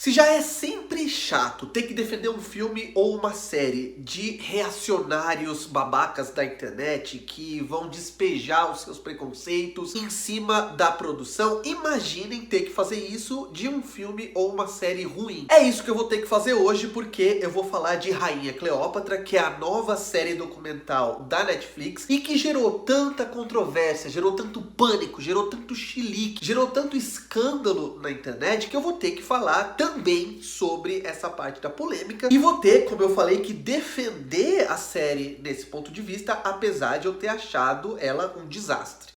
Se já é sempre chato ter que defender um filme ou uma série de reacionários babacas da internet que vão despejar os seus preconceitos em cima da produção, imaginem ter que fazer isso de um filme ou uma série ruim. É isso que eu vou ter que fazer hoje, porque eu vou falar de Rainha Cleópatra, que é a nova série documental da Netflix e que gerou tanta controvérsia, gerou tanto pânico, gerou tanto chilique, gerou tanto escândalo na internet que eu vou ter que falar também sobre essa parte da polêmica e vou ter, como eu falei, que defender a série nesse ponto de vista, apesar de eu ter achado ela um desastre.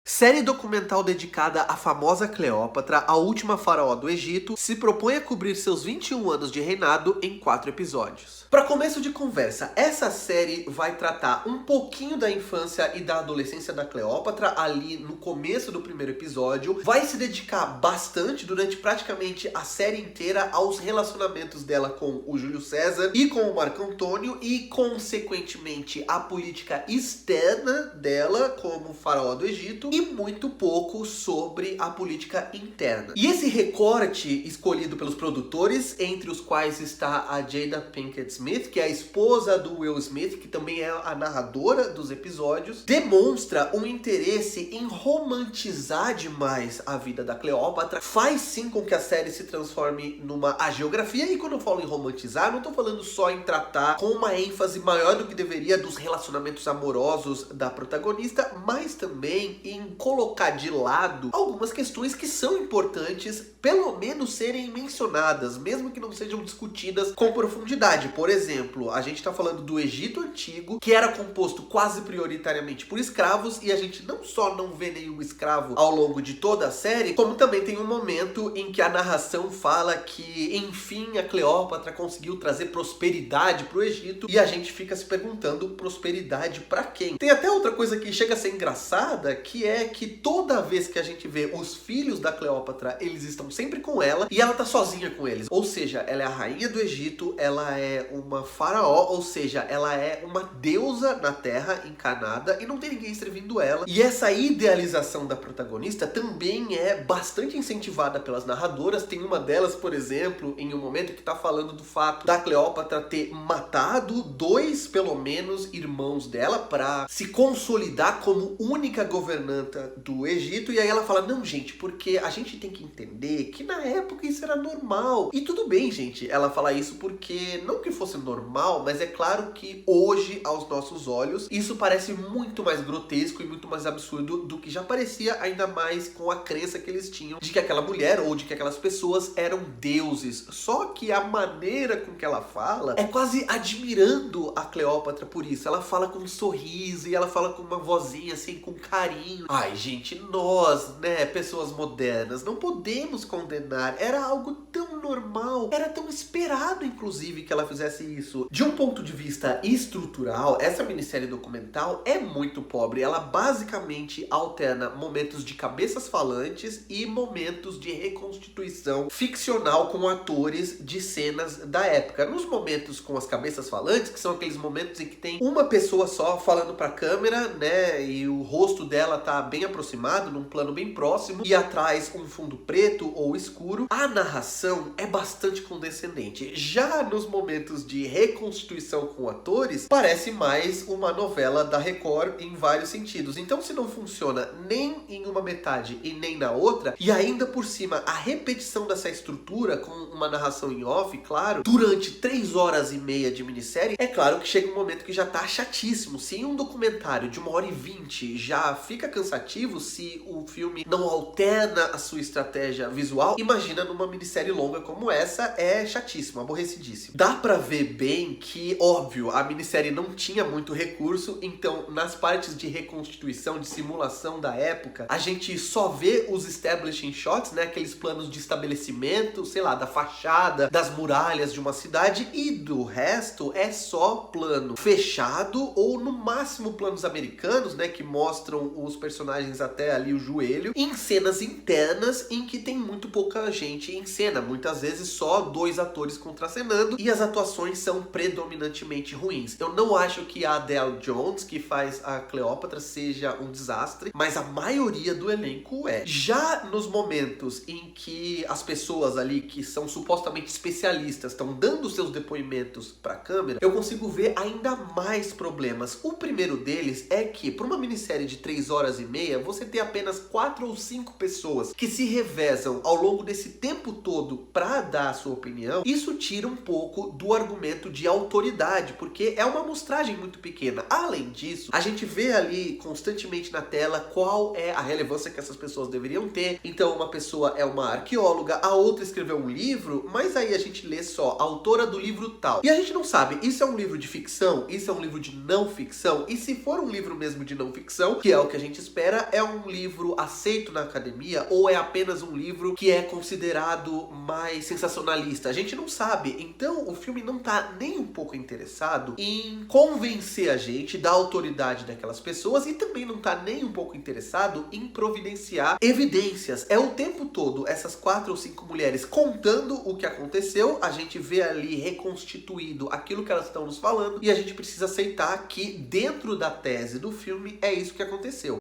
Série documental dedicada à famosa Cleópatra, a última faraó do Egito, se propõe a cobrir seus 21 anos de reinado em 4 episódios. Para começo de conversa, essa série vai tratar um pouquinho da infância e da adolescência da Cleópatra, ali no começo do primeiro episódio. Vai se dedicar bastante, durante praticamente a série inteira, aos relacionamentos dela com o Júlio César e com o Marco Antônio e, consequentemente, a política externa dela como faraó do Egito e muito pouco sobre a política interna. E esse recorte escolhido pelos produtores, entre os quais está a Jada Pinkett Smith, que é a esposa do Will Smith, que também é a narradora dos episódios, demonstra um interesse em romantizar demais a vida da Cleópatra, faz sim com que a série se transforme numa hagiografia, e quando eu falo em romantizar, não estou falando só em tratar com uma ênfase maior do que deveria dos relacionamentos amorosos da protagonista, mas também em colocar de lado algumas questões que são importantes, pelo menos serem mencionadas, mesmo que não sejam discutidas com profundidade. Por exemplo, a gente está falando do Egito Antigo, que era composto quase prioritariamente por escravos, e a gente não só não vê nenhum escravo ao longo de toda a série, como também tem um momento em que a narração fala que, enfim, a Cleópatra conseguiu trazer prosperidade para o Egito, e a gente fica se perguntando, prosperidade para quem? Tem até outra coisa que chega a ser engraçada, que é que toda vez que a gente vê os filhos da Cleópatra, eles estão sempre com ela, e ela tá sozinha com eles. Ou seja, ela é a rainha do Egito, ela é uma faraó, ou seja, ela é uma deusa na terra encarnada e não tem ninguém servindo ela. E essa idealização da protagonista também é bastante incentivada pelas narradoras. Tem uma delas, por exemplo, em um momento que tá falando do fato da Cleópatra ter matado 2, pelo menos, irmãos dela para se consolidar como única governanta do Egito. E aí ela fala, não, gente, porque a gente tem que entender que na época isso era normal. E tudo bem, gente, ela fala isso porque não que fosse normal, mas é claro que hoje, aos nossos olhos, isso parece muito mais grotesco e muito mais absurdo do que já parecia, ainda mais com a crença que eles tinham de que aquela mulher ou de que aquelas pessoas eram deuses. Só que a maneira com que ela fala é quase admirando a Cleópatra por isso. Ela fala com um sorriso e ela fala com uma vozinha assim, com carinho. Ai, gente, nós, né, pessoas modernas, não podemos condenar. Era algo tão normal, era tão esperado, inclusive, que ela fizesse isso. De um ponto de vista estrutural, essa minissérie documental é muito pobre. Ela basicamente alterna momentos de cabeças falantes e momentos de reconstituição ficcional com atores de cenas da época. Nos momentos com as cabeças falantes, que são aqueles momentos em que tem uma pessoa só falando pra câmera, né, e o rosto dela tá bem aproximado, num plano bem próximo, e atrás um fundo preto ou escuro, a narração é bastante condescendente. Já nos momentos de reconstituição com atores, parece mais uma novela da Record em vários sentidos. Então, se não funciona nem em uma metade e nem na outra, e ainda por cima a repetição dessa estrutura com uma narração em off, claro, durante 3 horas e meia de minissérie, é claro que chega um momento que já tá chatíssimo. Se em um documentário de 1h20 já fica cansativo, se o filme não alterna a sua estratégia visual, imagina numa minissérie longa como essa, é chatíssimo, aborrecidíssimo. Dá pra ver bem que, óbvio, a minissérie não tinha muito recurso, então nas partes de reconstituição, de simulação da época, a gente só vê os establishing shots, né, aqueles planos de estabelecimento, sei lá, da fachada, das muralhas de uma cidade, e do resto é só plano fechado ou no máximo planos americanos, né, que mostram os personagens até ali o joelho, em cenas internas em que tem muito pouca gente em cena. Muitas muitas vezes só 2 atores contracenando e as atuações são predominantemente ruins. Eu não acho que a Adele Jones, que faz a Cleópatra, seja um desastre, mas a maioria do elenco é. Já nos momentos em que as pessoas ali que são supostamente especialistas estão dando seus depoimentos pra câmera, eu consigo ver ainda mais problemas. O primeiro deles é que, para uma minissérie de 3 horas e meia, você tem apenas 4 ou 5 pessoas que se revezam ao longo desse tempo todo pra dar a sua opinião. Isso tira um pouco do argumento de autoridade, porque é uma amostragem muito pequena. Além disso, a gente vê ali constantemente na tela qual é a relevância que essas pessoas deveriam ter. Então, uma pessoa é uma arqueóloga, a outra escreveu um livro, mas aí a gente lê só, autora do livro tal. E a gente não sabe, isso é um livro de ficção? Isso é um livro de não ficção? E se for um livro mesmo de não ficção, que é o que a gente espera, é um livro aceito na academia ou é apenas um livro que é considerado mais sensacionalista? A gente não sabe. Então, o filme não tá nem um pouco interessado em convencer a gente da autoridade daquelas pessoas e também não tá nem um pouco interessado em providenciar evidências. É o tempo todo essas 4 ou 5 mulheres contando o que aconteceu, a gente vê ali reconstituído aquilo que elas estão nos falando e a gente precisa aceitar que dentro da tese do filme é isso que aconteceu.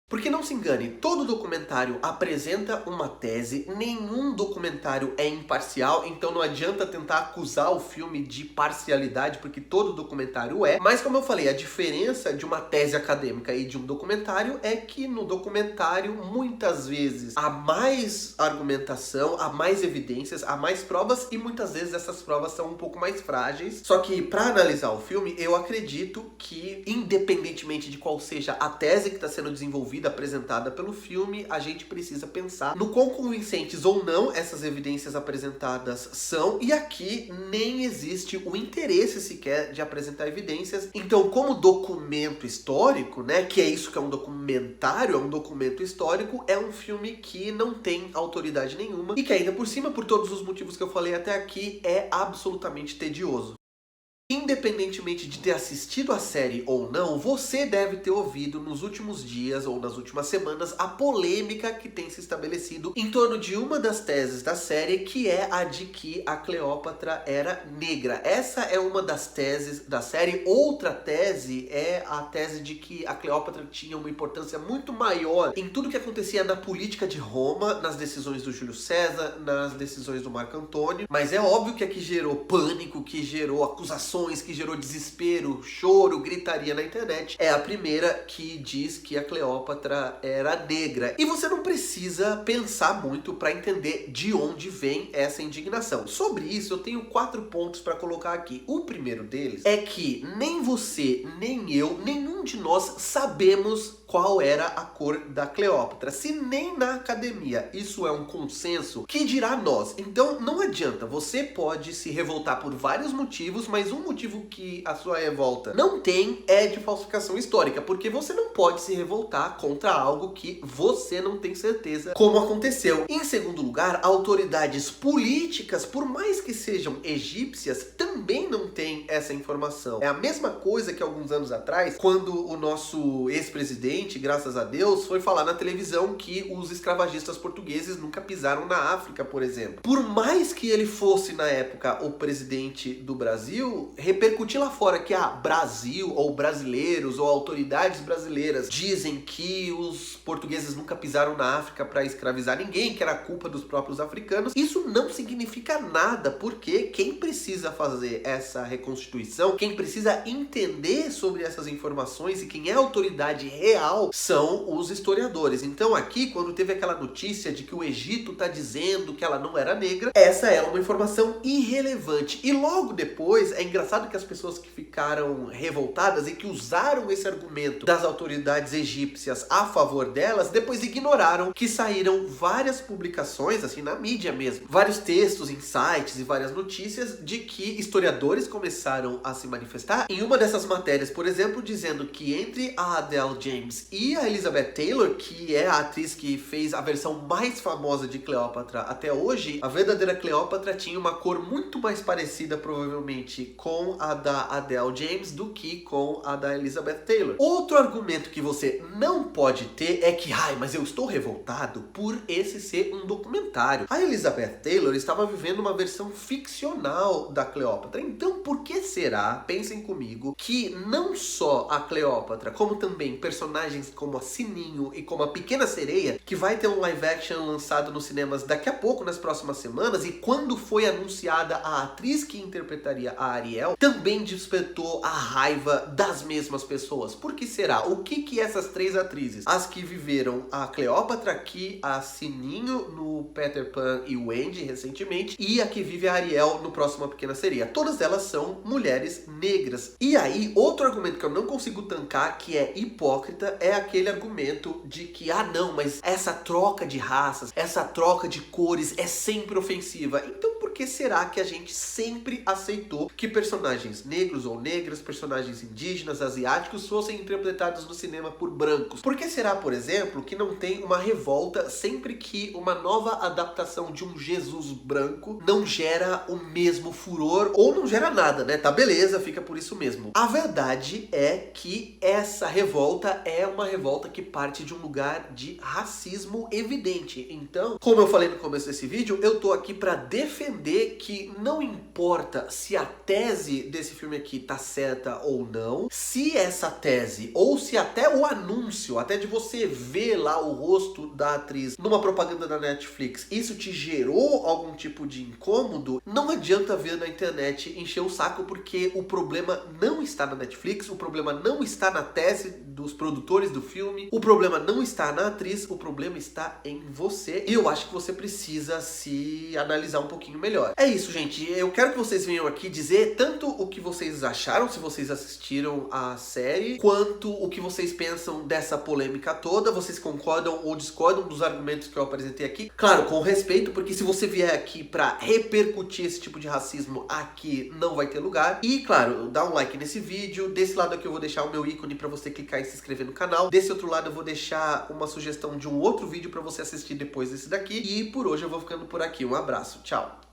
Porque não se engane, todo documentário apresenta uma tese, nenhum documentário é imparcial, então não adianta tentar acusar o filme de parcialidade, porque todo documentário é. Mas como eu falei, a diferença de uma tese acadêmica e de um documentário é que no documentário, muitas vezes, há mais argumentação, há mais evidências, há mais provas e muitas vezes essas provas são um pouco mais frágeis. Só que para analisar o filme, eu acredito que, independentemente de qual seja a tese que está sendo desenvolvida, apresentada pelo filme, a gente precisa pensar no quão convincentes ou não essas evidências apresentadas são, e aqui nem existe o interesse sequer de apresentar evidências. Então, como documento histórico, né, que é isso que é um documentário, é um documento histórico, é um filme que não tem autoridade nenhuma e que ainda por cima, por todos os motivos que eu falei até aqui, é absolutamente tedioso. Independentemente de ter assistido a série ou não, você deve ter ouvido nos últimos dias ou nas últimas semanas a polêmica que tem se estabelecido em torno de uma das teses da série, que é a de que a Cleópatra era negra. Essa é uma das teses da série. Outra tese é a tese de que a Cleópatra tinha uma importância muito maior em tudo que acontecia na política de Roma, nas decisões do Júlio César, nas decisões do Marco Antônio. Mas é óbvio que aqui gerou pânico, que gerou acusações, que gerou desespero, choro, gritaria na internet. É a primeira que diz que a Cleópatra era negra. E você não precisa pensar muito para entender de onde vem essa indignação. Sobre isso, eu tenho 4 pontos para colocar aqui. O primeiro deles é que nem você, nem eu, nenhum de nós sabemos qual era a cor da Cleópatra. Se nem na academia isso é um consenso, que dirá nós? Então não adianta, você pode se revoltar por vários motivos, mas um motivo que a sua revolta não tem é de falsificação histórica, porque você não pode se revoltar contra algo que você não tem certeza como aconteceu. Em segundo lugar, autoridades políticas, por mais que sejam egípcias, também não têm essa informação. É a mesma coisa que alguns anos atrás, quando o nosso ex-presidente, graças a Deus, foi falar na televisão que os escravagistas portugueses nunca pisaram na África, por exemplo. Por mais que ele fosse, na época, o presidente do Brasil, repercutir lá fora que Brasil, ou brasileiros, ou autoridades brasileiras dizem que os portugueses nunca pisaram na África para escravizar ninguém, que era culpa dos próprios africanos, isso não significa nada, porque quem precisa fazer essa reconstituição, quem precisa entender sobre essas informações e quem é a autoridade real são os historiadores. Então aqui, quando teve aquela notícia de que o Egito está dizendo que ela não era negra, essa é uma informação irrelevante. E logo depois, é engraçado que as pessoas que ficaram revoltadas e que usaram esse argumento das autoridades egípcias a favor delas, depois ignoraram que saíram várias publicações, assim, na mídia mesmo, vários textos em sites e várias notícias de que historiadores começaram a se manifestar. Em uma dessas matérias, por exemplo, dizendo que entre a Adele James James e a Elizabeth Taylor, que é a atriz que fez a versão mais famosa de Cleópatra até hoje, a verdadeira Cleópatra tinha uma cor muito mais parecida, provavelmente, com a da Adele James do que com a da Elizabeth Taylor. Outro argumento que você não pode ter é que, mas eu estou revoltado por esse ser um documentário. A Elizabeth Taylor estava vivendo uma versão ficcional da Cleópatra. Então, por que será, pensem comigo, que não só a Cleópatra, como também personagens como a Sininho e como a Pequena Sereia, que vai ter um live action lançado nos cinemas daqui a pouco, nas próximas semanas, e quando foi anunciada a atriz que interpretaria a Ariel, também despertou a raiva das mesmas pessoas. Por que será? O que essas três atrizes, as que viveram a Cleópatra aqui, a Sininho no Peter Pan e o Wendy recentemente, e a que vive a Ariel no próximo A Pequena Sereia, todas elas são mulheres negras. E aí, outro argumento que eu não consigo tancar, que é hipócrita, é aquele argumento de que, não, mas essa troca de raças, essa troca de cores é sempre ofensiva. Então, por que será que a gente sempre aceitou que personagens negros ou negras, personagens indígenas, asiáticos, fossem interpretados no cinema por brancos? Por que será, por exemplo, que não tem uma revolta sempre que uma nova adaptação de um Jesus branco não gera o mesmo furor, ou não gera nada, né? Tá, beleza, fica por isso mesmo. A verdade é que essa revolta é uma revolta que parte de um lugar de racismo evidente. Então, como eu falei no começo desse vídeo, eu tô aqui pra defender que não importa se a tese desse filme aqui tá certa ou não, se essa tese, ou se até o anúncio, até de você ver lá o rosto da atriz numa propaganda da Netflix, isso te gerou algum tipo de incômodo, não adianta ver na internet encher o saco, porque o problema não está na Netflix, o problema não está na tese dos produtores do filme, o problema não está na atriz, o problema está em você. E eu acho que você precisa se analisar um pouquinho melhor. É isso, gente. Eu quero que vocês venham aqui dizer tanto o que vocês acharam, se vocês assistiram a série, quanto o que vocês pensam dessa polêmica toda. Vocês concordam ou discordam dos argumentos que eu apresentei aqui? Claro, com respeito, porque se você vier aqui pra repercutir esse tipo de racismo, aqui não vai ter lugar. E, claro, dá um like nesse vídeo. Desse lado aqui eu vou deixar o meu ícone pra você clicar e se inscrever no canal. Desse outro lado eu vou deixar uma sugestão de um outro vídeo pra você assistir depois desse daqui. E por hoje eu vou ficando por aqui. Um abraço, tchau!